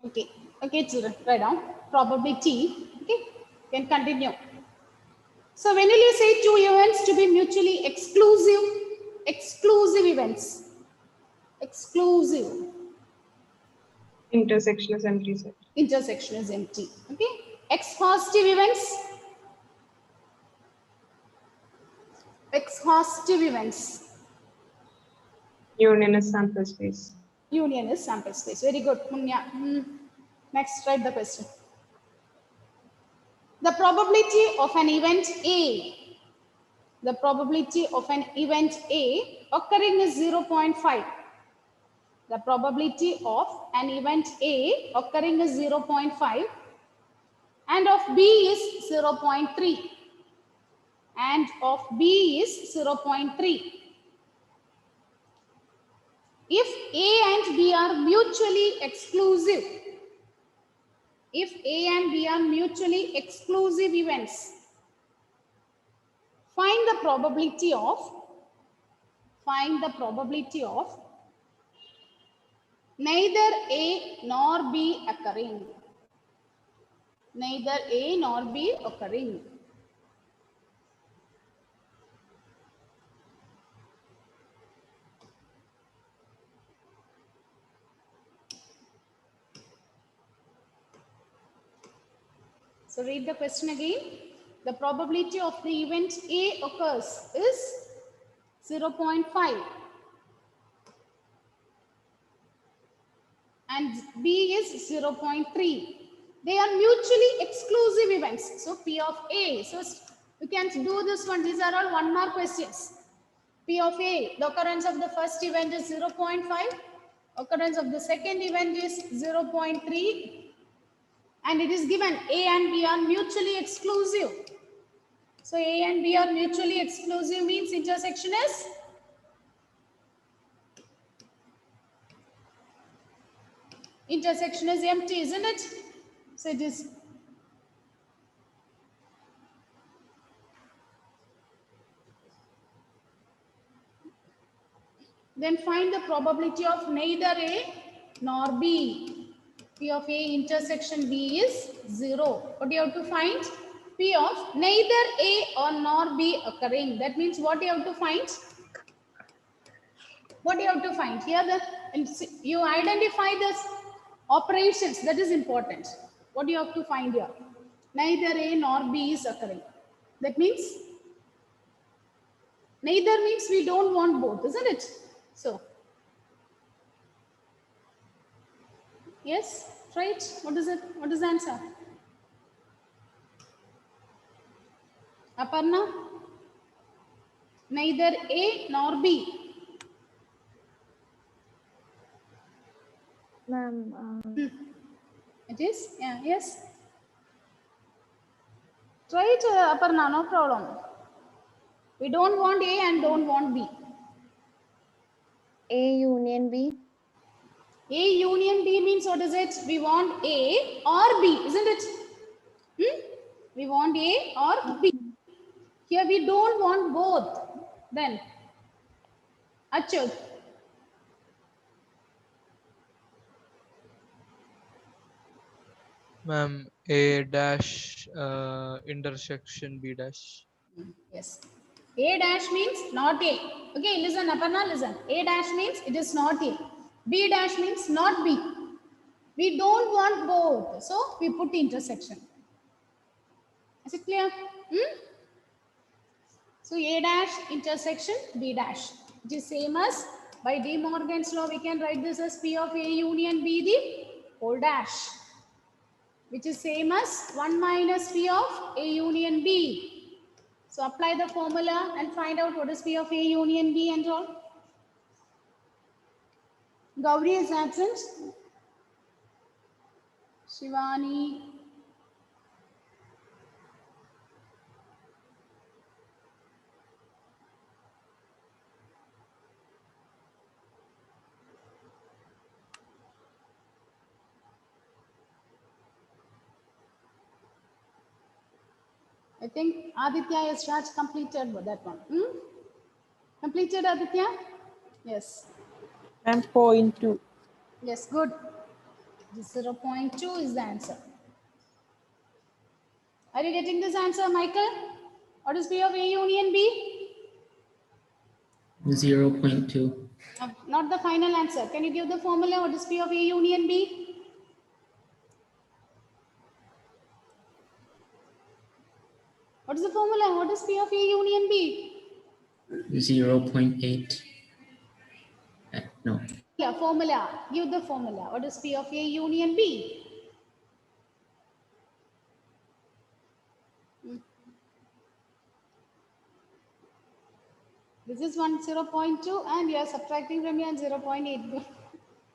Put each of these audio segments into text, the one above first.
Okay. Okay, children, write down probability. Okay, can continue. So when will you say two events to be mutually exclusive? Exclusive events. Exclusive. Intersection is empty set. Intersection is empty. Okay. Exhaustive events. Exhaustive events. Union is sample space. Union is sample space. Very good, Munya. Next, write the question. The probability of an event A, the probability of an event A occurring is 0.5. The probability of an event A occurring is 0.5 and of B is 0.3 and of B is 0.3. If A and B are mutually exclusive, if A and B are mutually exclusive events, find the probability of neither A nor B occurring. Neither A nor B occurring. So read the question again. The probability of the event A occurs is 0.5 and B is 0.3. They are mutually exclusive events. So P of A. So you can do this one. These are all 1 mark questions. P of A, the occurrence of the first event is 0.5. Occurrence of the second event is 0.3. And it is given A and B are mutually exclusive. So A and B are mutually exclusive means intersection is empty, isn't it? So it is then find the probability of neither A nor B. P of A intersection B is 0. What do you have to find? P of neither A or nor B occurring. That means what you have to find? What you have to find? Here you identify this operations. That is important. What do you have to find here? Neither A nor B is occurring. That means neither means we don't want both, isn't it? So yes, right? What is it? What is the answer? Aparna? Neither A nor B. Ma'am, It is? Yeah, yes. Try it, Aparna, no problem. We don't want A and don't want B. A union B. A union B means what is it? We want A or B, isn't it? We want A or B. Here we don't want both. Then, Achyut. Ma'am, A dash intersection B dash. Yes. A dash means not A. Okay, listen, Aparna, listen. A dash means it is not A. B dash means not B. We don't want both. So we put intersection. Is it clear? So A dash intersection B dash. It is same as by De Morgan's law, we can write this as P of A union B the whole dash, which is same as 1 minus P of A union B. So apply the formula and find out what is P of A union B and all. Gauri is absent. Shivani. I think Aditya has completed that one. Completed, Aditya? Yes. And 4 into. Yes, good. 0.2 is the answer. Are you getting this answer, Michael? What is P of A union B? 0.2. Not the final answer. Can you give the formula? What is P of A union B? What is the formula? What is P of A union B? 0.8. No. Formula. Give the formula. What is P of A union B? This is 0.2 and you are subtracting from here 0.8.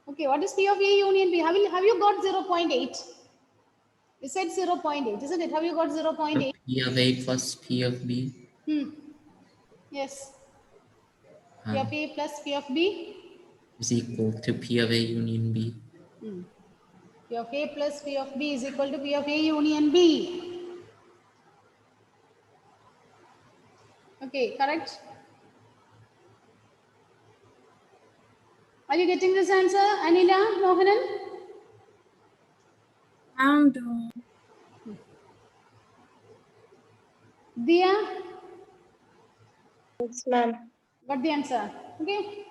Okay, what is P of A union B? Have you got 0.8? You said 0.8, isn't it? Have you got 0.8? P of A plus P of B. Yes. P of A plus P of B Is equal to P of A union B. P of A plus P of B is equal to P of A union B. Okay, correct? Are you getting this answer, Anila, Mohanan? I'm doing. Dia, Yes, ma'am. got the answer? Okay.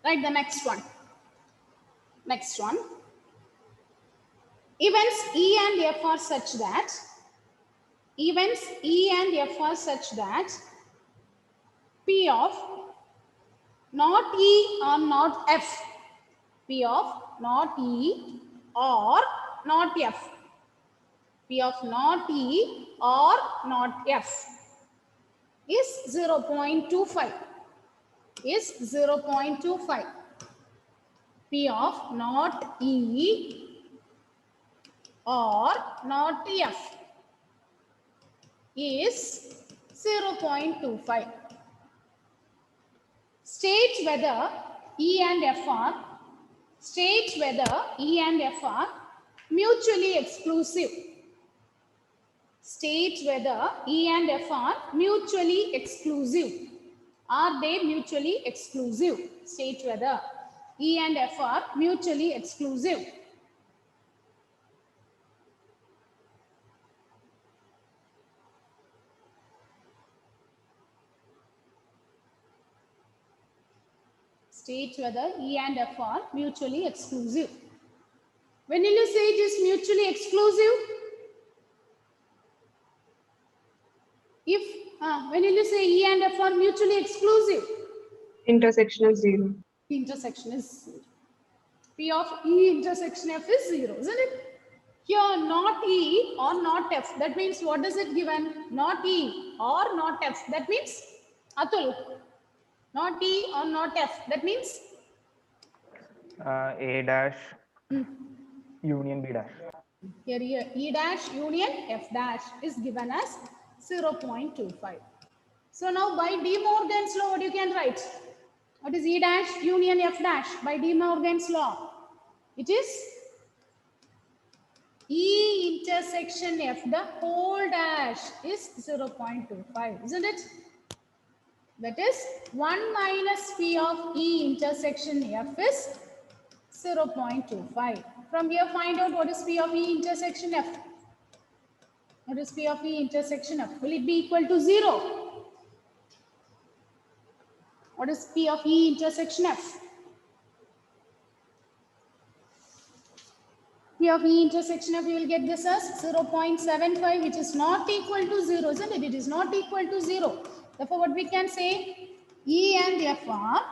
Right, the next one. Next one. Events E and F are such that P of not E or not F. P of not E or not F. P of not E or not F is 0.25. Is 0.25. P of not E or not F is 0.25. State whether E and F are mutually exclusive. State whether E and F are mutually exclusive. Are they mutually exclusive? State whether E and F are mutually exclusive. State whether E and F are mutually exclusive. When will you say it is mutually exclusive? When will you say E and F are mutually exclusive? Intersection is 0. The intersection is 0. P of E intersection F is 0, isn't it? Here, not E or not F. That means what does it given? Not E or not F. That means, Atul, not E or not F. That means A dash union B dash. here E dash union F dash is given as 0.25. So now by De Morgan's law, what you can write? What is E dash union F dash by De Morgan's law? It is E intersection F the whole dash is 0.25, isn't it? That is 1 minus P of E intersection F is 0.25. From here, find out what is P of E intersection F. What is P of E intersection F? Will it be equal to 0? What is P of E intersection F? P of E intersection F, you will get this as 0.75, which is not equal to 0, isn't it? It is not equal to 0. Therefore, what we can say, E and F are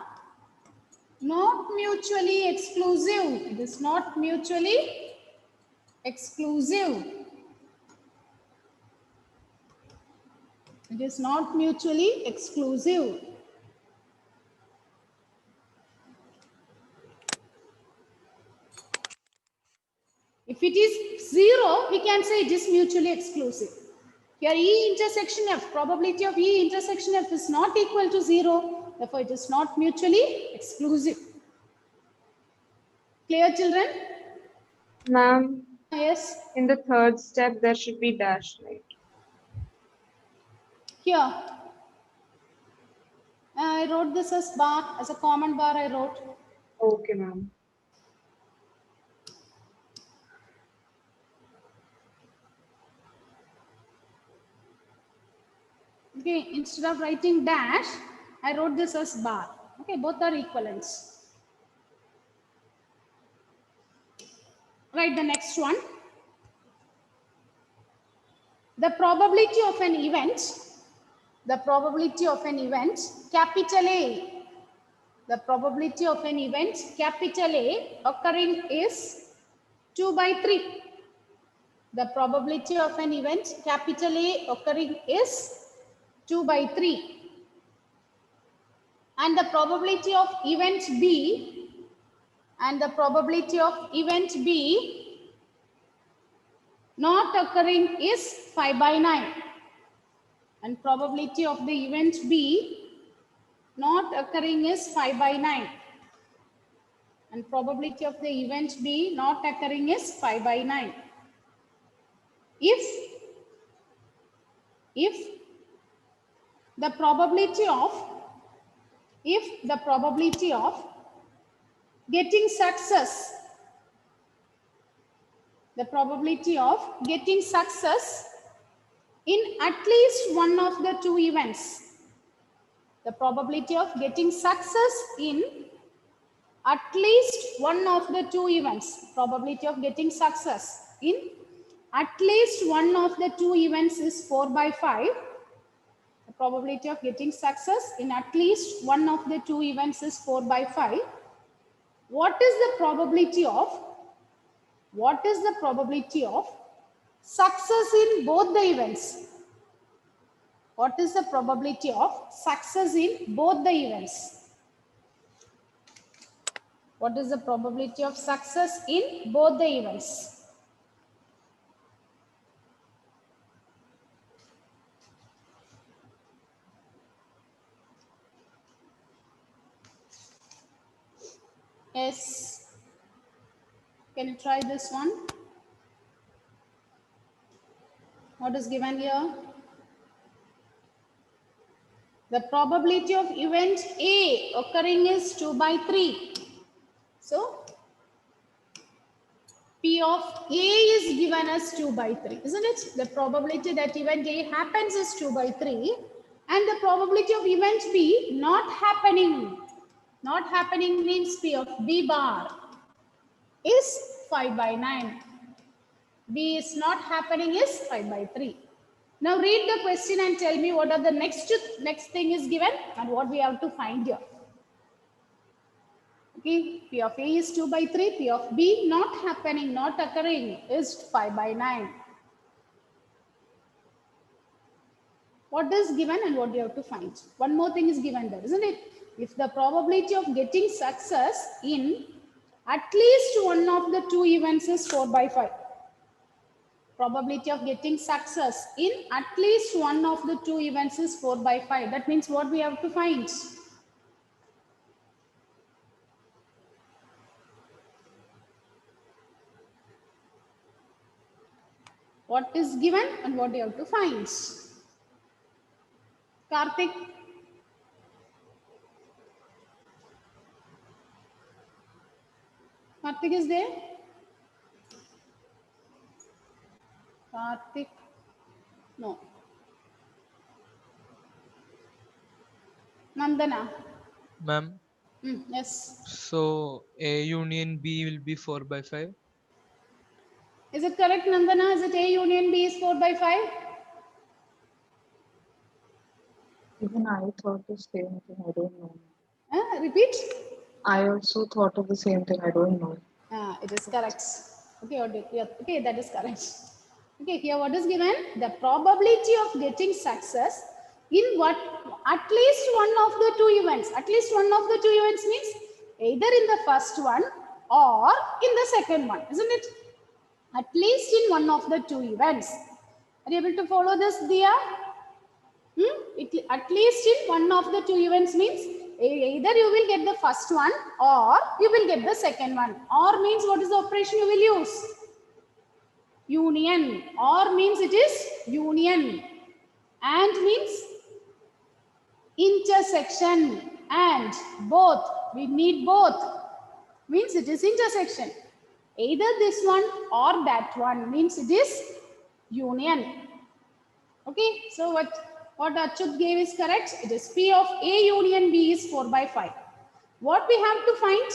not mutually exclusive. It is not mutually exclusive. It is not mutually exclusive. If it is 0, we can say it is mutually exclusive. Here E intersection F, probability of E intersection F is not equal to 0. Therefore, it is not mutually exclusive. Clear, children? Ma'am, Yes. in the third step, there should be dash, right? Here, I wrote this as bar, as a common bar I wrote. Okay, ma'am. Okay, instead of writing dash, I wrote this as bar. Okay, both are equivalents. Write the next one. The probability of an event, capital A, the probability of an event, capital A, occurring is 2 by 3. The probability of an event, capital A, occurring is 2 by 3. And the probability of event B, not occurring is 5 by 9. And probability of the event B not occurring is 5 by 9. And probability of the event B not occurring is 5 by 9. If the probability of getting success, in at least one of the two events, the probability of getting success in at least one of the two events, probability of getting success in at least one of the two events is 4 by 5. The probability of getting success in at least one of the two events is 4 by 5. What is the probability of success in both the events? What is the probability of success in both the events? What is the probability of success in both the events? Yes. Can you try this one? What is given here? The probability of event A occurring is 2 by 3. So, P of A is given as 2 by 3, isn't it? The probability that event A happens is 2 by 3. And the probability of event B not happening means P of B bar is 5 by 9. B is not happening is 5 by 3. Now read the question and tell me what are the next thing is given and what we have to find here. Okay, P of A is 2 by 3, P of B not occurring is 5 by 9. What is given and what you have to find? One more thing is given there, isn't it? If the probability of getting success in at least one of the two events is 4 by 5. Probability of getting success in at least one of the two events is 4 by 5. That means what we have to find? What is given and what you have to find? Karthik. Karthik is there? Karthik? No. Nandana? Ma'am, Yes. so A union B will be 4 by 5. Is it correct, Nandana? Is it A union B is 4 by 5? Even I thought the same thing. I don't know. Repeat. I also thought of the same thing. I don't know. It is correct. Okay, okay, that is correct. Okay, here what is given? The probability of getting success in what at least one of the two events. At least one of the two events means either in the first one or in the second one, isn't it? At least in one of the two events. Are you able to follow this, Dia? At least in one of the two events means either you will get the first one or you will get the second one. Or means what is the operation you will use? Union. Or means it is union. And means intersection. And both. We need both. Means it is intersection. Either this one or that one means it is union. Okay. So what What Achyut gave is correct. It is P of A union B is 4 by 5. What we have to find?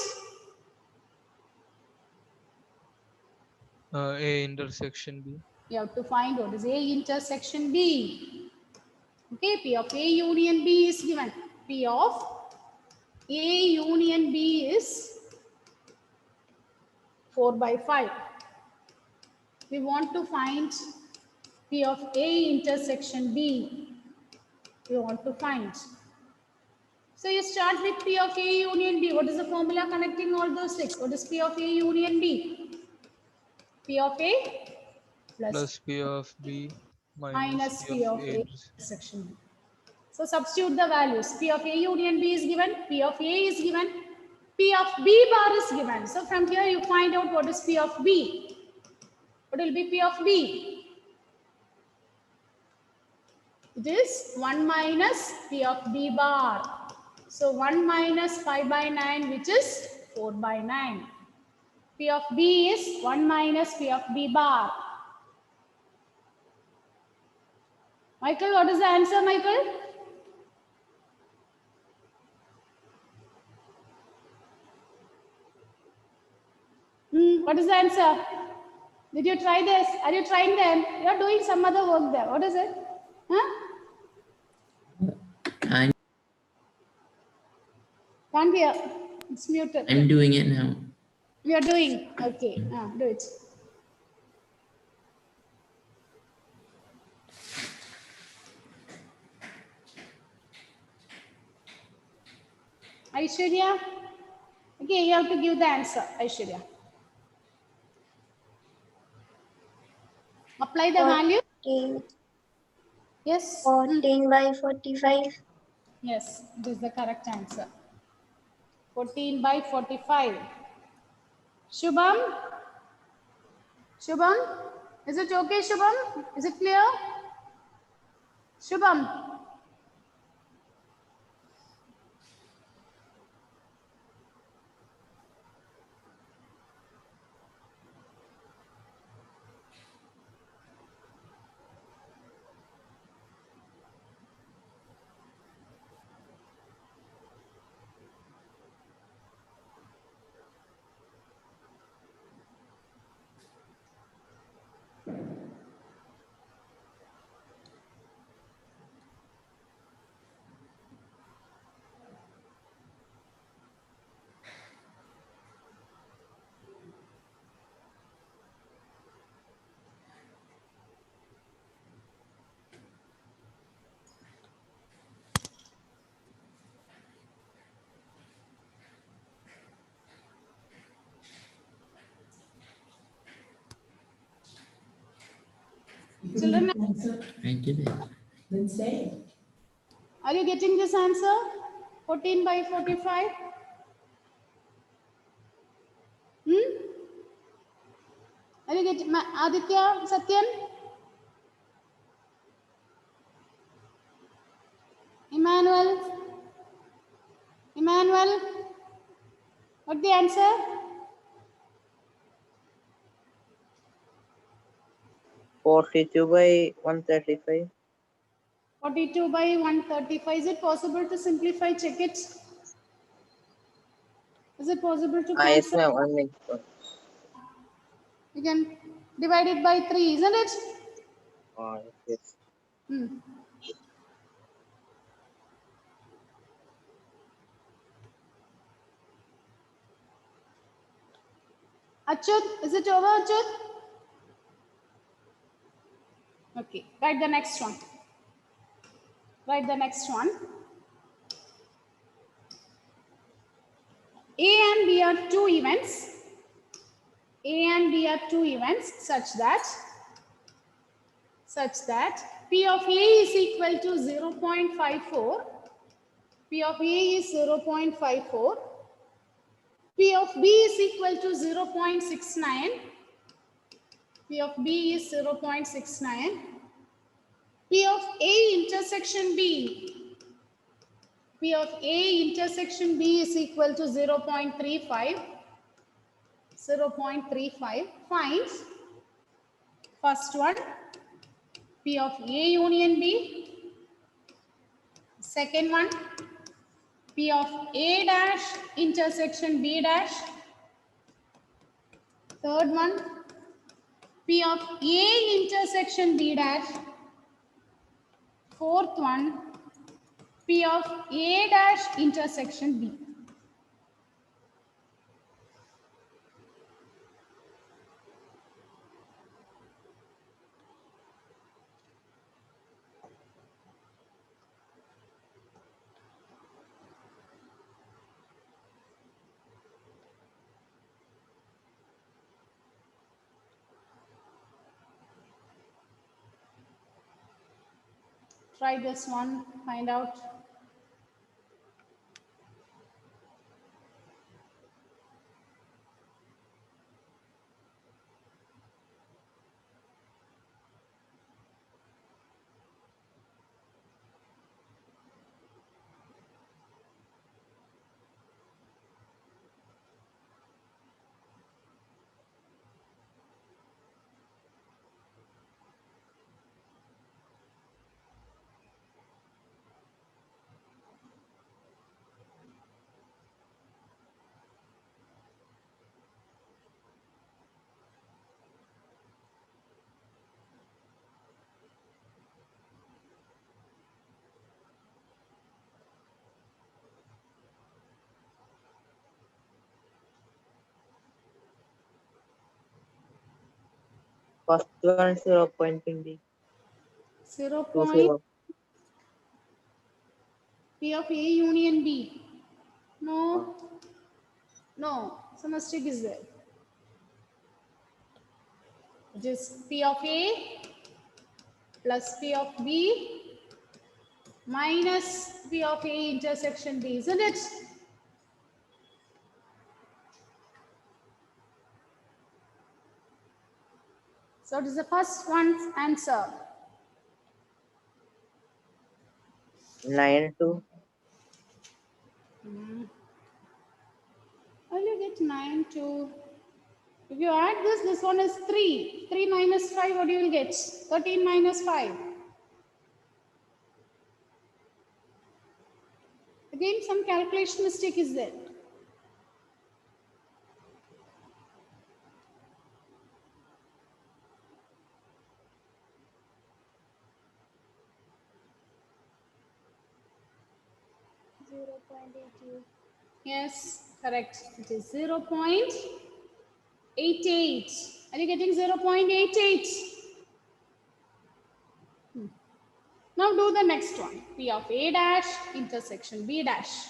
A intersection B. You have to find what is A intersection B. Okay, P of A union B is given. P of A union B is 4 by 5. We want to find P of A intersection B. We want to find. So you start with P of A union B. What is the formula connecting all those six? What is P of A union B? P of A Plus P of B minus P P of of A A intersection. intersection B. So substitute the values. P of A union B is given. P of A is given. P of B bar is given. So from here you find out what is P of B. What will be P of B? It is 1 minus P of B bar. So 1 minus 5 by 9, which is 4 by 9. P of B is 1 minus P of B bar. Michael, what is the answer, Michael? What is the answer? Did you try this? Are you trying them? You are doing some other work there. What is it? Huh? Can't hear. It's muted. I'm doing it now. We are doing. Okay. Do it. Aishwarya? Okay, you have to give the answer, Aishwarya. Apply the value. 14, Yes. 14 by 45. Yes, this is the correct answer. 14 by 45. Shubham? Shubham? Is it okay, Shubham? Is it clear? Shubham? Children, I did it. are you getting this answer? 14 by 45? Are you getting Aditya, Satyan? Emmanuel? Emmanuel? What the answer? $42 by $135. 42 by 135. Is it possible to simplify? Check it. Is it possible to Yes, cancel? ma'am. 1 minute. You can divide it by 3, isn't it? Yes. Achyut, is it over, Achyut? Okay, write the next one. Write the next one. A and B are two events. A and B are two events such that P of A is equal to 0.54. P of A is 0.54. P of B is equal to 0.69. P of B is 0.69. P of A intersection B. P of A intersection B is equal to 0.35. 0.35. Find first one, P of A union B. Second one, P of A dash intersection B dash. Third one, P of A intersection B dash. Fourth one, P of A dash intersection B. Try this one, find out. First one 0.20. 0 Two point zero. P of A union B. No, no, some mistake is there. It is P of A plus P of B minus P of A intersection B, isn't it? So it is the first one's answer. 9 2. How will you get 9 to? If you add this, this one is 3. 3 minus 5, what you will get? 13 minus 5. Again, some calculation mistake is there. Yes, correct. It is 0.88. Are you getting 0.88? Now do the next one. P of A dash intersection B dash.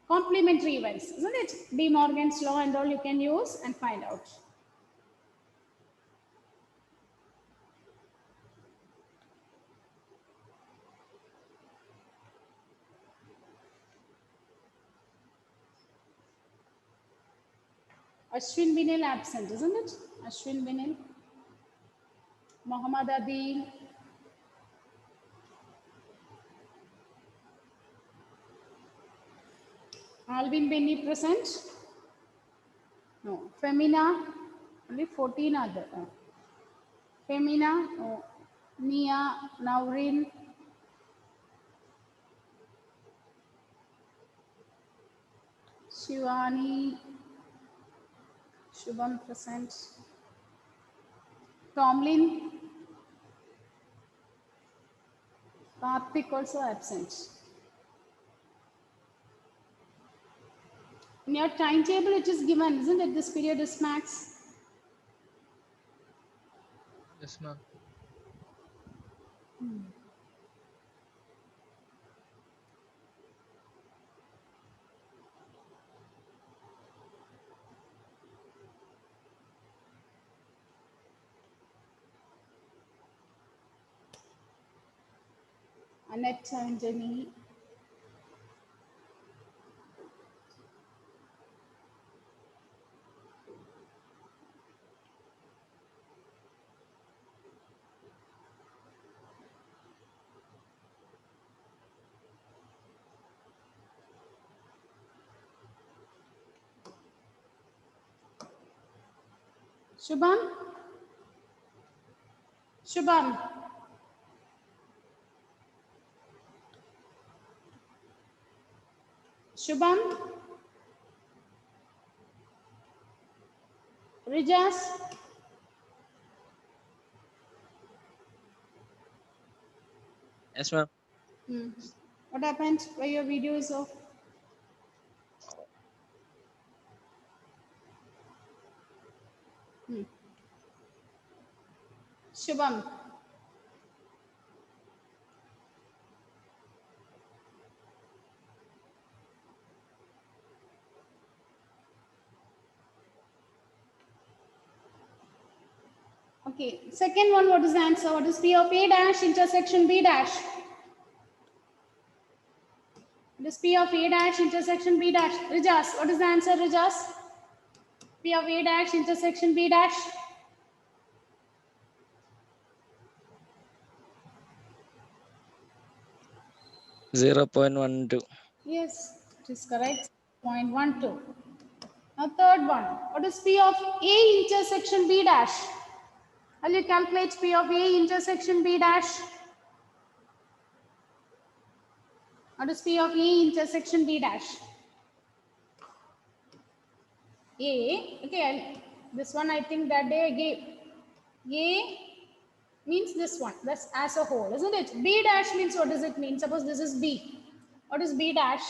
Complementary events, isn't it? De Morgan's law and all you can use and find out. Ashwin Binil absent, isn't it? Ashwin Binil. Muhammad Adil. Alvin Benny present. No. Femina. Only 14 are there. Femina. No. Nia. Naurin. Shivani. Shubham present. Tomlin. Karthik also absent. In your timetable, it is given, isn't it? This period is max. Yes, ma'am. Annette Anjani. Shubham? Shubham? Shubham, Rijas, Yes, ma'am. what happened? Why your video is off? Shubham, okay. Second one, what is the answer? What is P of A dash intersection B dash? What is P of A dash intersection B dash? Rijas, what is the answer, Rijas? P of A dash intersection B dash? Zero point 0.12. Yes, it is correct. 0.12. Now third one. What is P of A intersection B dash? Will you calculate P of A intersection B dash? What is P of A intersection B dash? A, okay, this one I think that day I gave. A means this one, that's as a whole, isn't it? B dash means what does it mean? Suppose this is B. What is B dash?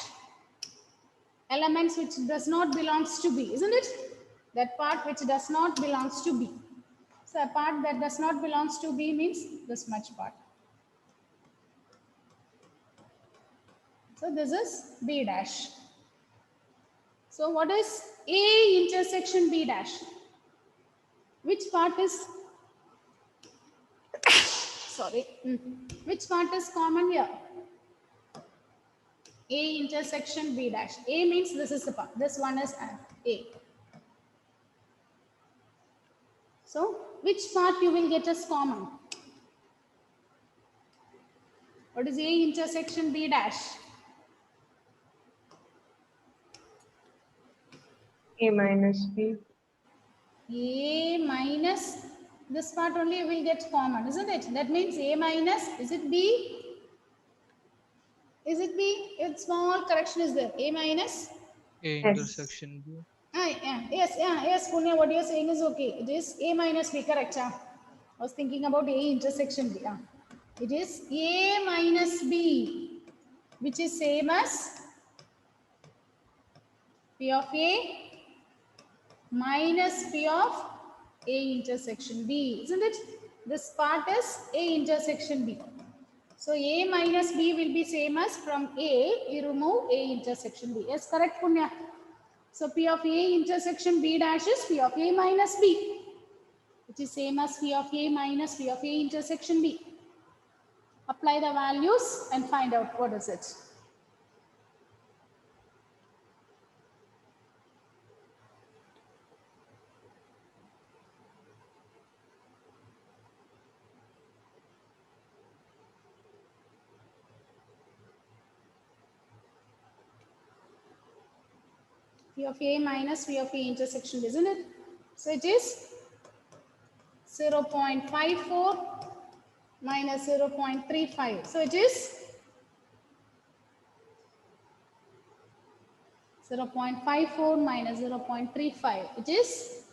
Elements which does not belongs to B, isn't it? That part which does not belongs to B. So a part that does not belongs to B means this much part. So this is B dash. So what is A intersection B dash? Which part is, sorry, which part is common here? A intersection B dash. A means this is the part. This one is A. So which part you will get as common? What is A intersection B dash? A minus B. A minus this part only will get common, isn't it? That means A minus, is it B? Is it B? If small correction is there. A minus? A Yes. intersection B. Yes, Punya, what you're saying is okay. It is A minus B, correct? I was thinking about A intersection B. It is A minus B, which is same as P of A minus P of A intersection B, isn't it? This part is A intersection B. So A minus B will be same as from A, you remove A intersection B. Yes, correct, Punya. So P of A intersection B dash is P of A minus B, which is same as P of A minus P of A intersection B. Apply the values and find out what is it. P of A minus P of A intersection, isn't it? So it is 0.54 minus 0.35. So it is 0.54 minus 0.35. It is,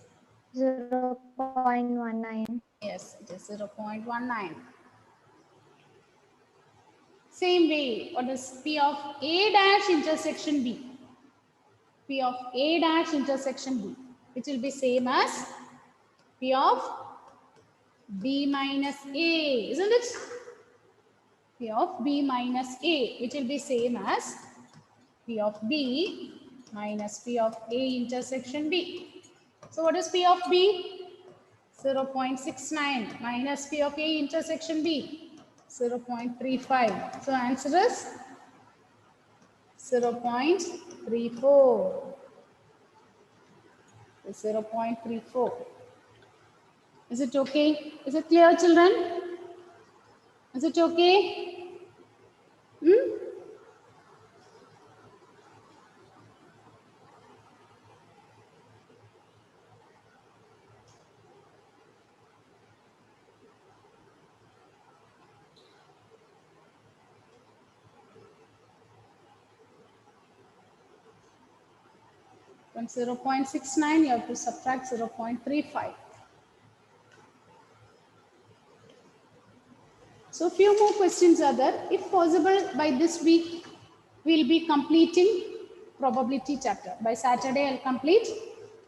0.19. yes, it is 0.19. Same way, what is P of A dash intersection B? P of A dash intersection B, which will be same as P of B minus A, isn't it? P of B minus A, which will be same as P of B minus P of A intersection B. So what is P of B? 0.69 minus P of A intersection B, 0.35. So answer is 0.34. 0.34. Is it okay? Is it clear, children? Is it okay? From 0.69, you have to subtract 0.35. So few more questions are there. If possible, by this week, we'll be completing probability chapter. By Saturday, I'll complete.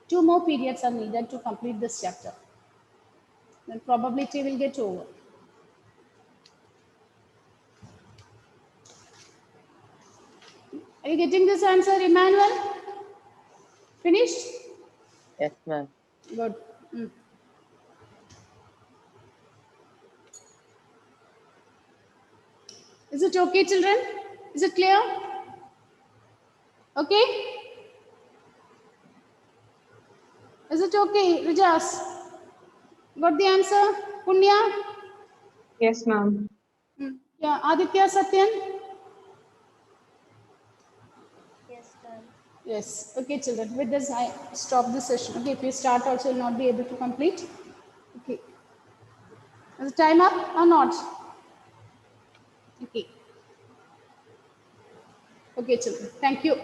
2 more periods are needed to complete this chapter. Then probability will get over. Are you getting this answer, Emmanuel? Finished? Yes, ma'am. Good. Is it okay, children? Is it clear? Okay? Is it okay, Rajas? Got the answer? Punya? Yes, ma'am. Yeah, Aditya, Satyan? Yes, ma'am. Yes. Okay, children. With this, I stop the session. Okay, if you start also, you'll not be able to complete. Okay. Is the time up or not? Okay. Okay, children. Thank you.